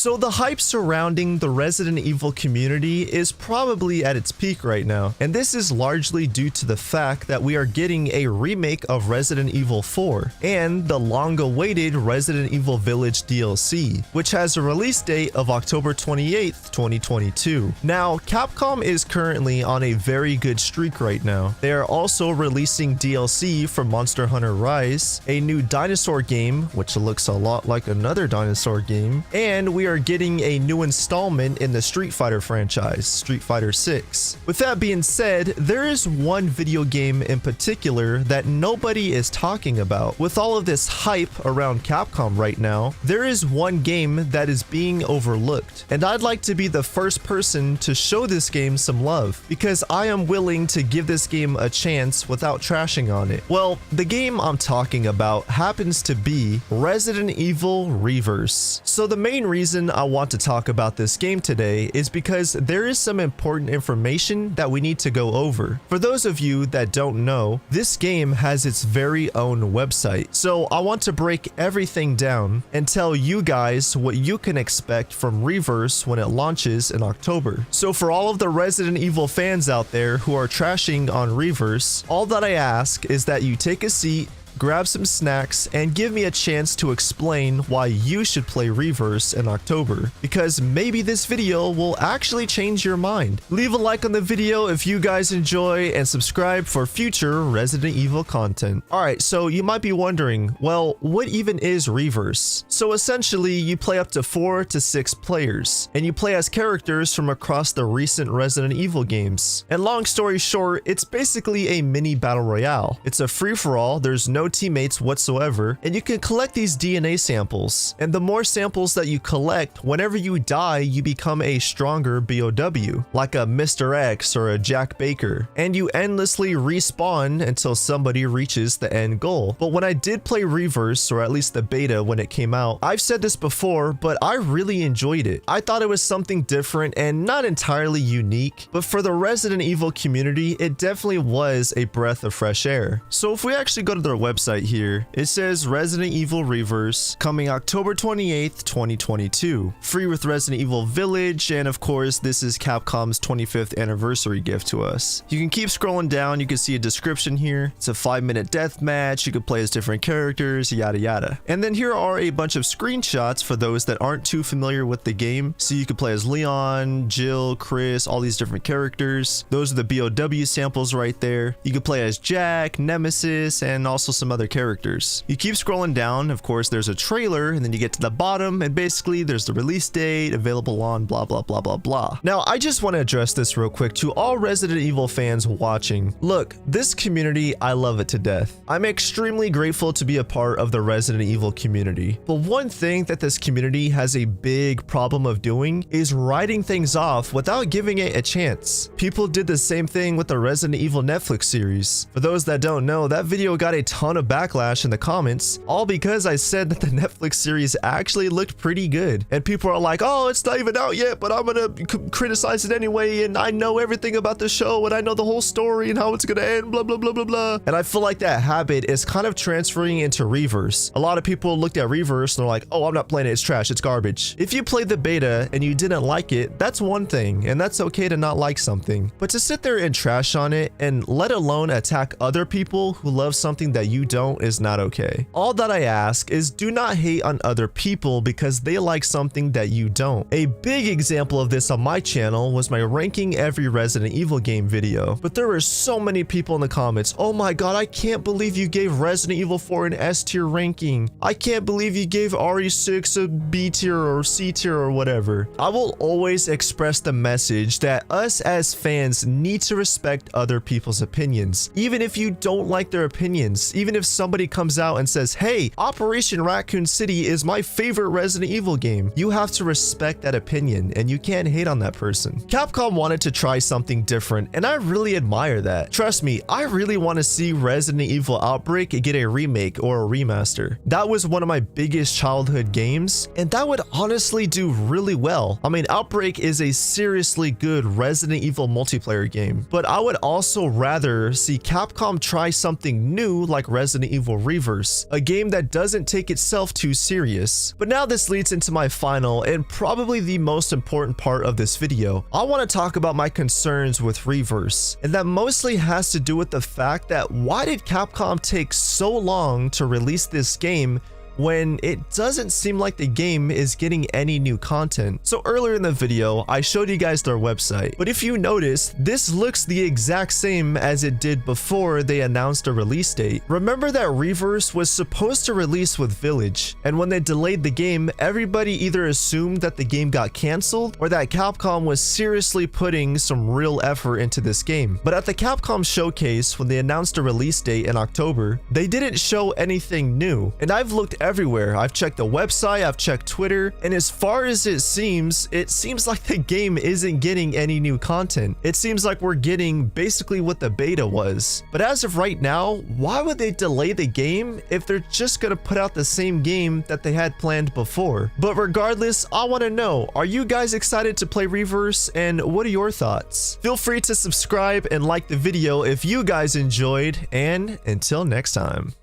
So the hype surrounding the Resident Evil community is probably at its peak right now, and this is largely due to the fact that we are getting a remake of Resident Evil 4 and the long-awaited Resident Evil Village DLC, which has a release date of October 28th, 2022. Now, Capcom is currently on a very good streak right now. They are also releasing DLC for Monster Hunter Rise, a new dinosaur game, which looks a lot like another dinosaur game, and we are getting a new installment in the Street Fighter franchise, Street Fighter 6. With that being said, there is one video game in particular that nobody is talking about. With all of this hype around Capcom right now, there is one game that is being overlooked, and I'd like to be the first person to show this game some love, because I am willing to give this game a chance without trashing on it. Well, the game I'm talking about happens to be Resident Evil Reverse. So the main reason I want to talk about this game today is because there is some important information that we need to go over. For those of you that don't know, this game has its very own website. So I want to break everything down and tell you guys what you can expect from Reverse when it launches in October. So for all of the Resident Evil fans out there who are trashing on Reverse, all that I ask is that you take a seat, grab some snacks, and give me a chance to explain why you should play Reverse in October, because maybe this video will actually change your mind. Leave a like on the video if you guys enjoy, and subscribe for future Resident Evil content. Alright, so you might be wondering, well, what even is Reverse? So essentially, you play up to 4 to 6 players, and you play as characters from across the recent Resident Evil games. And long story short, it's basically a mini battle royale. It's a free-for-all, there's no teammates whatsoever, and you can collect these DNA samples. And the more samples that you collect, whenever you die, you become a stronger BOW, like a Mr. X or a Jack Baker, and you endlessly respawn until somebody reaches the end goal. But when I did play Reverse, or at least the beta when it came out, I've said this before, but I really enjoyed it. I thought it was something different and not entirely unique, but for the Resident Evil community, it definitely was a breath of fresh air. So if we actually go to their website here, it says Resident Evil Reverse coming October 28th, 2022, free with Resident Evil Village, and of course this is Capcom's 25th anniversary gift to us. You can keep scrolling down, you can see a description here. It's a 5-minute deathmatch, you can play as different characters, yada yada. And then here are a bunch of screenshots for those that aren't too familiar with the game. So you can play as Leon, Jill, Chris, all these different characters. Those are the BOW samples right there. You can play as Jack, Nemesis, and also some other characters. You keep scrolling down, of course there's a trailer, and then you get to the bottom, and basically there's the release date, available on blah blah blah blah blah. Now I just want to address this real quick to all Resident Evil fans watching. Look, this community, I love it to death. I'm extremely grateful to be a part of the Resident Evil community. But one thing that this community has a big problem of doing is writing things off without giving it a chance. People did the same thing with the Resident Evil Netflix series. For those that don't know, that video got a ton of backlash in the comments, all because I said that the Netflix series actually looked pretty good. And people are like, oh, it's not even out yet, but I'm gonna criticize it anyway, and I know everything about the show, and I know the whole story and how it's gonna end, blah blah blah blah blah. And I feel like that habit is kind of transferring into Reverse. A lot of people looked at Reverse and they're like, oh, I'm not playing it, it's trash, it's garbage. If you played the beta and you didn't like it, that's one thing, and that's okay to not like something. But to sit there and trash on it, and let alone attack other people who love something that you don't, is not okay. All that I ask is do not hate on other people because they like something that you don't. A big example of this on my channel was my ranking every Resident Evil game video, but there were so many people in the comments, oh my god, I can't believe you gave Resident Evil 4 an S tier ranking. I can't believe you gave RE6 a B tier or C tier or whatever. I will always express the message that us as fans need to respect other people's opinions, even if you don't like their opinions. Even if somebody comes out and says, hey, Operation Raccoon City is my favorite Resident Evil game, you have to respect that opinion, and you can't hate on that person. Capcom wanted to try something different, and I really admire that. Trust me, I really want to see Resident Evil Outbreak get a remake or a remaster. That was one of my biggest childhood games, and that would honestly do really well. I mean, Outbreak is a seriously good Resident Evil multiplayer game, but I would also rather see Capcom try something new like Resident Evil Reverse, a game that doesn't take itself too serious. But now this leads into my final and probably the most important part of this video. I want to talk about my concerns with Reverse, and that mostly has to do with the fact that why did Capcom take so long to release this game when it doesn't seem like the game is getting any new content? So earlier in the video, I showed you guys their website, but if you notice, this looks the exact same as it did before they announced a release date. Remember that Reverse was supposed to release with Village, and when they delayed the game, everybody either assumed that the game got cancelled or that Capcom was seriously putting some real effort into this game. But at the Capcom showcase, when they announced a release date in October, they didn't show anything new, and I've looked everywhere. I've checked the website, I've checked Twitter, and as far as it seems like the game isn't getting any new content. It seems like we're getting basically what the beta was. But as of right now, why would they delay the game if they're just gonna put out the same game that they had planned before? But regardless, I want to know, are you guys excited to play Reverse, and what are your thoughts? Feel free to subscribe and like the video if you guys enjoyed, and until next time.